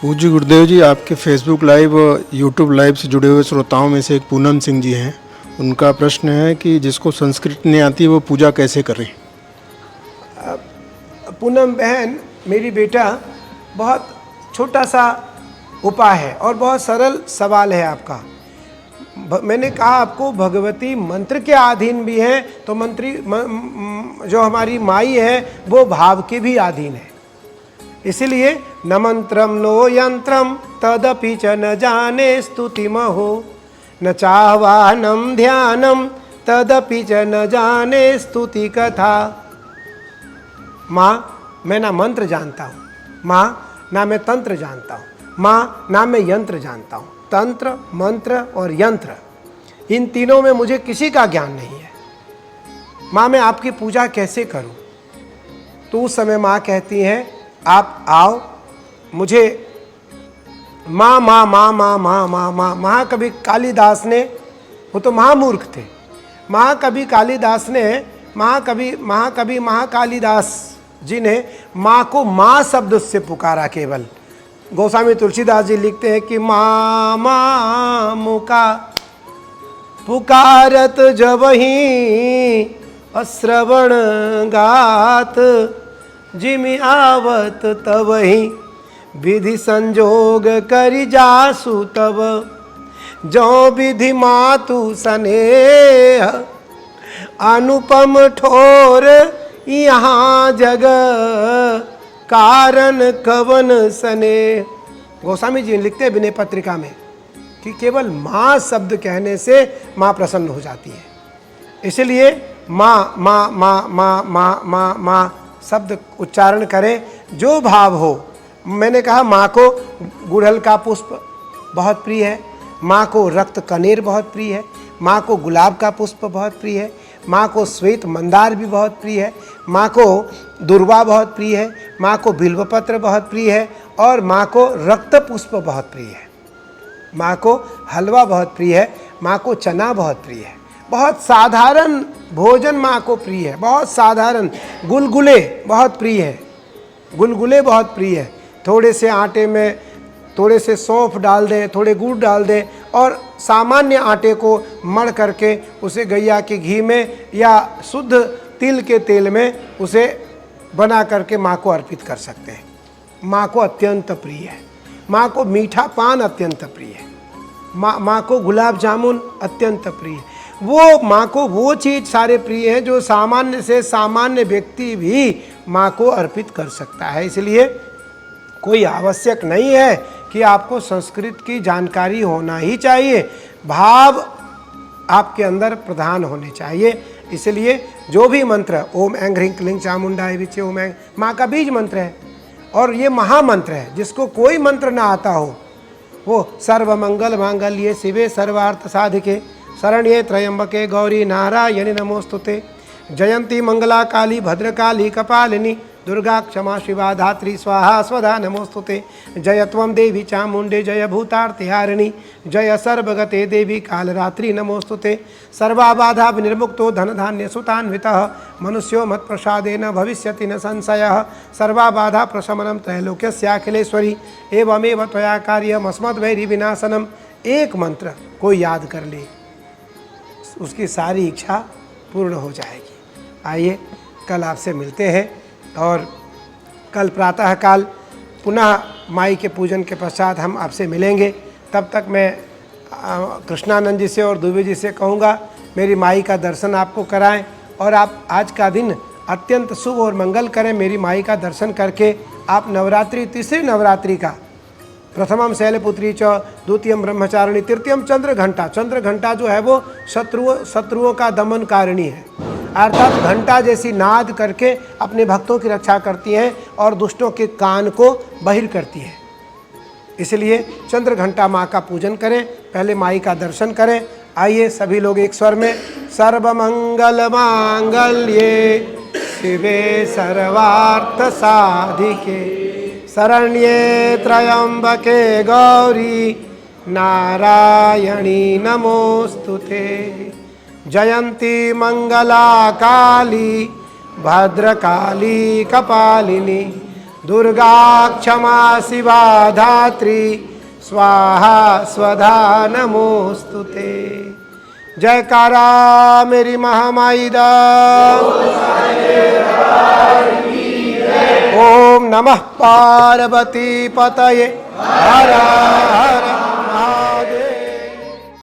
पूज्य गुरुदेव जी, आपके Facebook live और यूट्यूब लाइव से जुड़े हुए श्रोताओं में से एक पूनम सिंह जी हैं। उनका प्रश्न है कि जिसको संस्कृत नहीं आती वो पूजा कैसे करें। पूनम बहन, मेरी बेटा, बहुत छोटा सा उपाय है और बहुत सरल सवाल है आपका। मैंने कहा आपको भगवती मंत्र के अधीन भी है, तो जो हमारी माई है वो भाव के भी अधीन है। इसलिए न मंत्रम नो यंत्रम तदपि च न जाने स्तुतिमहो, न चाह्वानम ध्यानम तदपि च न जाने स्तुति कथा। माँ, मैं ना मंत्र जानता हूँ, माँ ना मैं तंत्र जानता हूँ, माँ ना मैं यंत्र जानता हूँ। तंत्र, मंत्र और यंत्र, इन तीनों में मुझे किसी का ज्ञान नहीं है। माँ, मैं आपकी पूजा कैसे करूँ? तो उस समय माँ कहती हैं, आप आओ मुझे। माँ माँ माँ माँ माँ माँ माँ महाकवि कालिदास ने, वो तो महामूर्ख थे, महाकवि कालिदास ने, महाकवि महाकालिदास जी ने माँ को माँ शब्द से पुकारा केवल। गोस्वामी तुलसीदास जी लिखते हैं कि माँ माँ मुका पुकारत जबहि अश्रवण गात, जिमि आवत तबहि विधि संजोग करि जासु तब, जो विधि मातु स्नेह अनुपम ठोर यहाँ जग कारण कवन सने। गोस्वामी जी लिखते हैं विनय पत्रिका में कि केवल माँ शब्द कहने से माँ प्रसन्न हो जाती है। इसलिए माँ माँ माँ माँ माँ माँ माँ शब्द उच्चारण करें, जो भाव हो। मैंने कहा माँ को गुड़हल का पुष्प बहुत प्रिय है, माँ को रक्त कनेर बहुत प्रिय है, माँ को गुलाब का पुष्प बहुत प्रिय है, माँ को श्वेत मंदार भी बहुत प्रिय है, माँ को दुर्वा बहुत प्रिय है, माँ को बिल्वपत्र बहुत प्रिय है, और माँ को रक्त पुष्प बहुत प्रिय है, माँ को हलवा बहुत प्रिय है, माँ को चना बहुत प्रिय है। बहुत साधारण भोजन माँ को प्रिय है, बहुत साधारण। गुलगुले बहुत प्रिय है, गुलगुले बहुत प्रिय है। थोड़े से आटे में थोड़े से सौंफ डाल दें, थोड़े गुड़ डाल दें, और सामान्य आटे को मढ़ करके उसे गैया के घी में या शुद्ध तिल के तेल में उसे बना करके माँ को अर्पित कर सकते हैं। माँ को अत्यंत प्रिय है। माँ को मीठा पान अत्यंत प्रिय है। माँ को गुलाब जामुन अत्यंत प्रिय है। वो माँ को वो चीज़ सारे प्रिय हैं जो सामान्य से सामान्य व्यक्ति भी माँ को अर्पित कर सकता है। इसलिए कोई आवश्यक नहीं है कि आपको संस्कृत की जानकारी होना ही चाहिए, भाव आपके अंदर प्रधान होने चाहिए। इसलिए जो भी मंत्र, ओम ऐं ह्रीं क्लीं चामुंडाय विचे ओम ऐं, माँ का बीज मंत्र है और ये महामंत्र है। जिसको कोई मंत्र ना आता हो वो सर्वमंगल मांगल्ये शिवे सर्वार्थ साधिके शरण्ये त्र्यंबके गौरी नारायणि नमोस्तुते। जयंती मंगला काली भद्रकाली कपालिनी दुर्गा क्षमा शिवा धात्री स्वाहा स्वधा नमोस्तुते। जय त्वं देवी चामुंडे जय भूतार्तिहारिणी जय सर्वगते देवी कालरात्रि नमोस्तुते। सर्वाबाधा विनिर्मुक्तो धन धान्य सुतान्वितः मनुष्यो मत प्रसादेन भविष्यति न संशयः। सर्वाबाधा प्रशमनं त्रैलोक्यस्याखिलेश्वरी एवमेव त्वया कार्यम् अस्मद्वैरी विनाशनम्। एक मंत्र कोई याद कर ले, उसकी सारी इच्छा पूर्ण हो जाएगी। आइए कल आपसे मिलते हैं, और कल प्रातःकाल पुनः माई के पूजन के पश्चात हम आपसे मिलेंगे। तब तक मैं कृष्णानंद जी से और दुबे जी से कहूँगा मेरी माई का दर्शन आपको कराएं, और आप आज का दिन अत्यंत शुभ और मंगल करें। मेरी माई का दर्शन करके आप नवरात्रि, तीसरी नवरात्रि का, प्रथमम शैलपुत्री च, द्वितीयम ब्रह्मचारिणी, तृतीयम चंद्रघंटा। चंद्रघंटा जो है वो शत्रुओं का दमनकारिणी है, अर्थात घंटा जैसी नाद करके अपने भक्तों की रक्षा करती हैं और दुष्टों के कान को बहिर करती है। इसलिए चंद्रघंटा माँ का पूजन करें, पहले माई का दर्शन करें। आइए सभी लोग एक स्वर में, सर्वमंगल मांगल्ये शिवे सर्वार्थ साधिके शरण्ये त्र्यंबके गौरी नारायणी नमोस्तुते। जयंती मंगला काली भद्रकाली कपालिनी दुर्गा क्षमा शिवा धात्री स्वाहा स्वधा नमोस्तुते। जयकारा मेरी महामाई दा। ओम नमः पार्वती पतये हर हर